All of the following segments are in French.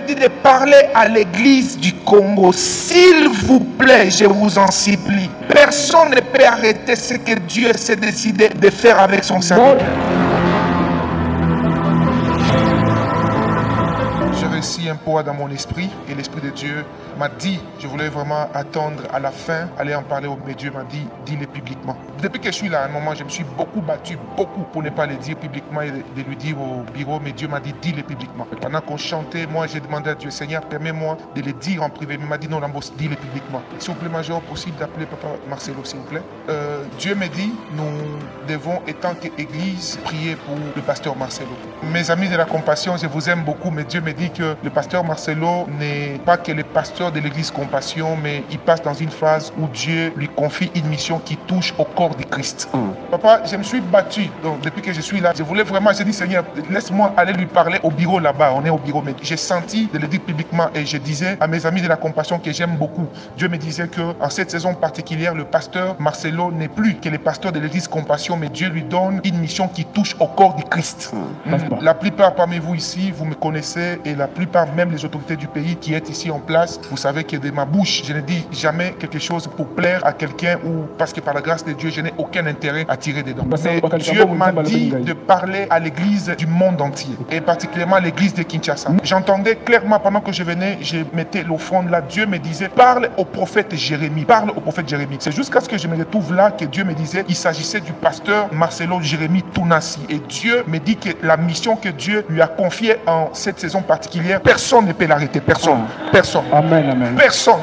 dit de parler à l'église du Congo. S'il vous plaît, je vous en supplie. Personne ne peut arrêter ce que Dieu s'est décidé de faire avec son serviteur. J'ai reçu un poids dans mon esprit et l'Esprit de Dieu m'a dit, je voulais vraiment attendre à la fin, aller en parler, mais Dieu m'a dit, dis-le publiquement. Depuis que je suis là, à un moment, je me suis beaucoup battu, pour ne pas le dire publiquement et de lui dire au bureau, mais Dieu m'a dit, dis-le publiquement. Et pendant qu'on chantait, moi, j'ai demandé à Dieu, Seigneur, permets-moi de le dire en privé. Il m'a dit, non, Lambos, dis-le publiquement. S'il vous plaît, Major, possible d'appeler Papa Marcelo, s'il vous plaît. Dieu me dit, nous devons, étant qu'Église, prier pour le pasteur Marcelo. Mes amis de la compassion, je vous aime beaucoup, mais Dieu me dit que le pasteur Marcelo n'est pas que le pasteur de l'église Compassion, mais il passe dans une phase où Dieu lui confie une mission qui touche au corps du Christ. Papa, je me suis battu, donc depuis que je suis là, je voulais vraiment, j'ai dit Seigneur, laisse-moi aller lui parler au bureau là-bas, on est au bureau, mais j'ai senti de le dire publiquement et je disais à mes amis de la compassion que j'aime beaucoup. Dieu me disait que en cette saison particulière, le pasteur Marcelo n'est plus que le pasteur de l'église Compassion, mais Dieu lui donne une mission qui touche au corps du Christ. La plupart parmi vous ici, vous me connaissez et la plupart, même les autorités du pays qui est ici en place, vous savez que de ma bouche, je ne dis jamais quelque chose pour plaire à quelqu'un ou parce que par la grâce de Dieu, je n'ai aucun intérêt à tirer dedans. Mais Dieu m'a dit de parler à l'église du monde entier et particulièrement l'église de Kinshasa. J'entendais clairement pendant que je venais, je mettais l'offrande là, Dieu me disait, parle au prophète Jérémie, parle au prophète Jérémie. C'est jusqu'à ce que je me retrouve là que Dieu me disait, il s'agissait du pasteur Marcelo Jérémie Tounassi. Et Dieu me dit que la mission que Dieu lui a confiée en cette saison particulière, personne ne peut l'arrêter, personne. Personne. Amen, amen. Personne.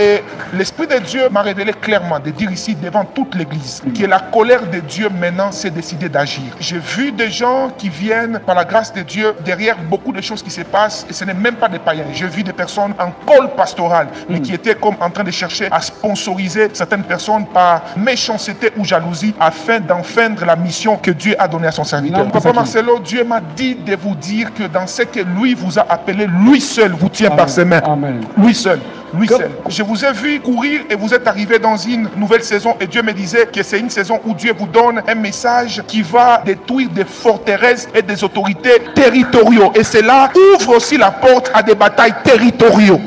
Et l'Esprit de Dieu m'a révélé clairement de dire ici devant toute l'église que la colère de Dieu maintenant s'est décidée d'agir. J'ai vu des gens qui viennent par la grâce de Dieu derrière beaucoup de choses qui se passent et ce n'est même pas des païens. J'ai vu des personnes en col pastoral mais qui étaient comme en train de chercher à sponsoriser certaines personnes par méchanceté ou jalousie afin d'enfreindre la mission que Dieu a donnée à son serviteur. Papa Marcelo, Dieu m'a dit de vous dire que dans ce que lui vous a appelé, lui seul vous tient par ses mains. Amen. Lui seul. Lui seul. Je vous ai vu courir et vous êtes arrivé dans une nouvelle saison et Dieu me disait que c'est une saison où Dieu vous donne un message qui va détruire des forteresses et des autorités territoriaux. Et cela ouvre aussi la porte à des batailles territoriaux.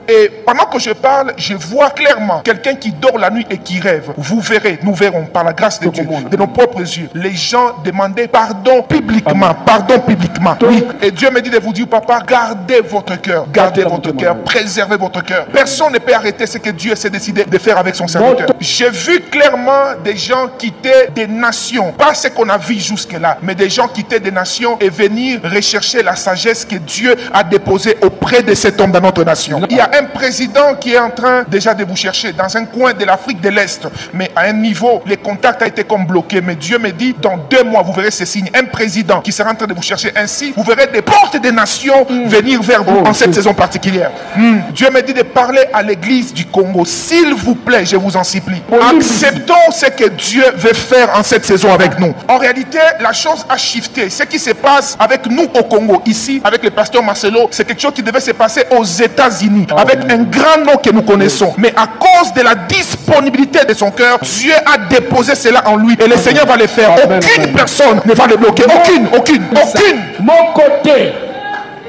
Et pendant que je parle, je vois clairement quelqu'un qui dort la nuit et qui rêve. Vous verrez, nous verrons par la grâce de Dieu, de nos propres yeux, les gens demandaient pardon publiquement. Pardon publiquement. Oui. Et Dieu me dit de vous dire, papa, gardez votre cœur. Gardez votre cœur. Préservez votre cœur. Personne ne peut arrêter ce que Dieu s'est décidé de faire avec son serviteur. J'ai vu clairement des gens quitter des nations. Pas ce qu'on a vu jusque-là, mais des gens quitter des nations et venir rechercher la sagesse que Dieu a déposée auprès de cet homme dans notre nation. Il y a un président qui est en train déjà de vous chercher dans un coin de l'Afrique de l'Est, mais à un niveau, les contacts ont été comme bloqués. Mais Dieu me dit, dans 2 mois, vous verrez ces signes. Un président qui sera en train de vous chercher ainsi, vous verrez des portes des nations venir vers vous en cette saison particulière. Dieu me dit de parler à l'église du Congo. S'il vous plaît, je vous en supplie. Acceptons ce que Dieu veut faire en cette saison avec nous. En réalité, la chose a shifté. Ce qui se passe avec nous au Congo, ici, avec le pasteur Marcelo, c'est quelque chose qui devait se passer aux États-Unis. Avec un grand nom que nous connaissons. Mais à cause de la disponibilité de son cœur, Dieu a déposé cela en lui. Et le Seigneur va le faire. Aucune personne ne va le bloquer. Aucune. Mon côté.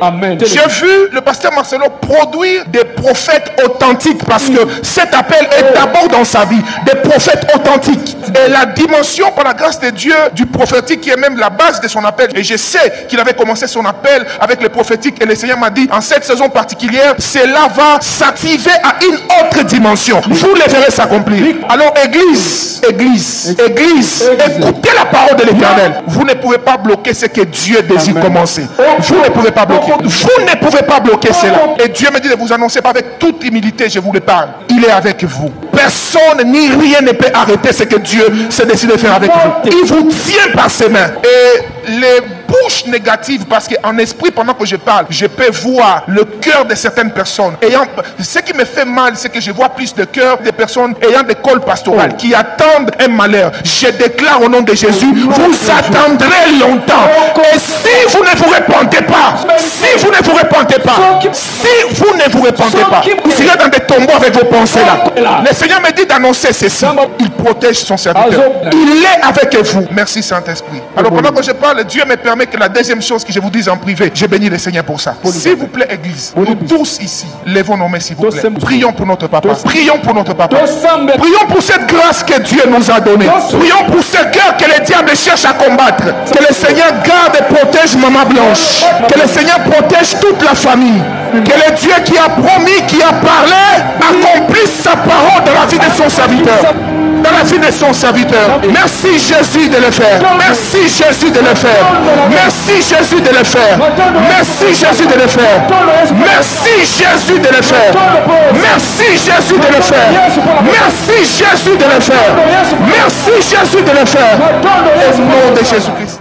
Amen. J'ai vu le pasteur Marcelo produire des prophètes authentiques parce que cet appel est d'abord dans sa vie, des prophètes authentiques. Et la dimension par la grâce de Dieu du prophétique qui est même la base de son appel. Et je sais qu'il avait commencé son appel avec le prophétique et le Seigneur m'a dit en cette saison particulière, cela va s'activer à une autre dimension. Vous le verrez s'accomplir. Alors église, écoutez la parole de l'Éternel. Vous ne pouvez pas bloquer ce que Dieu désire commencer. Vous ne pouvez pas bloquer. Vous ne pouvez pas bloquer cela. Et Dieu me dit de vous annoncer avec toute humilité, je vous le parle. Il est avec vous. Personne ni rien ne peut arrêter ce que Dieu s'est décidé de faire avec vous. Il vous tient par ses mains. Et les bouches négatives, parce qu'en esprit, pendant que je parle, je peux voir le cœur de certaines personnes. Ce qui me fait mal, c'est que je vois plus de cœur des personnes ayant des cols pastorales qui attendent un malheur. Je déclare au nom de Jésus, vous attendrez longtemps. Et si vous ne vous répondez pas, repentez pas, si vous ne vous repentez pas, vous serez dans des tombeaux avec vos pensées là. Le Seigneur me dit d'annoncer ceci. Il protège son serviteur. Il est avec vous. Merci Saint-Esprit. Alors pendant que je parle, Dieu me permet que la deuxième chose que je vous dise en privé, je bénis le Seigneur pour ça. S'il vous plaît, Église, nous tous ici, lèvons nos mains s'il vous plaît. Prions pour notre papa. Prions pour notre papa. Prions pour cette grâce que Dieu nous a donnée. Prions pour ce cœur que le diable cherche à combattre. Que le Seigneur garde et protège Maman Blanche. Que le Seigneur protège toute la famille. Que le Dieu qui a promis, qui a parlé, accomplisse sa parole dans la vie de son serviteur. Dans la vie de son serviteur. Merci Jésus de le faire. Merci Jésus de le faire. Merci Jésus de le faire. Merci Jésus de le faire. Merci Jésus de le faire. Merci Jésus de le faire. Merci Jésus de le faire. Merci Jésus de le faire. Au nom de Jésus-Christ.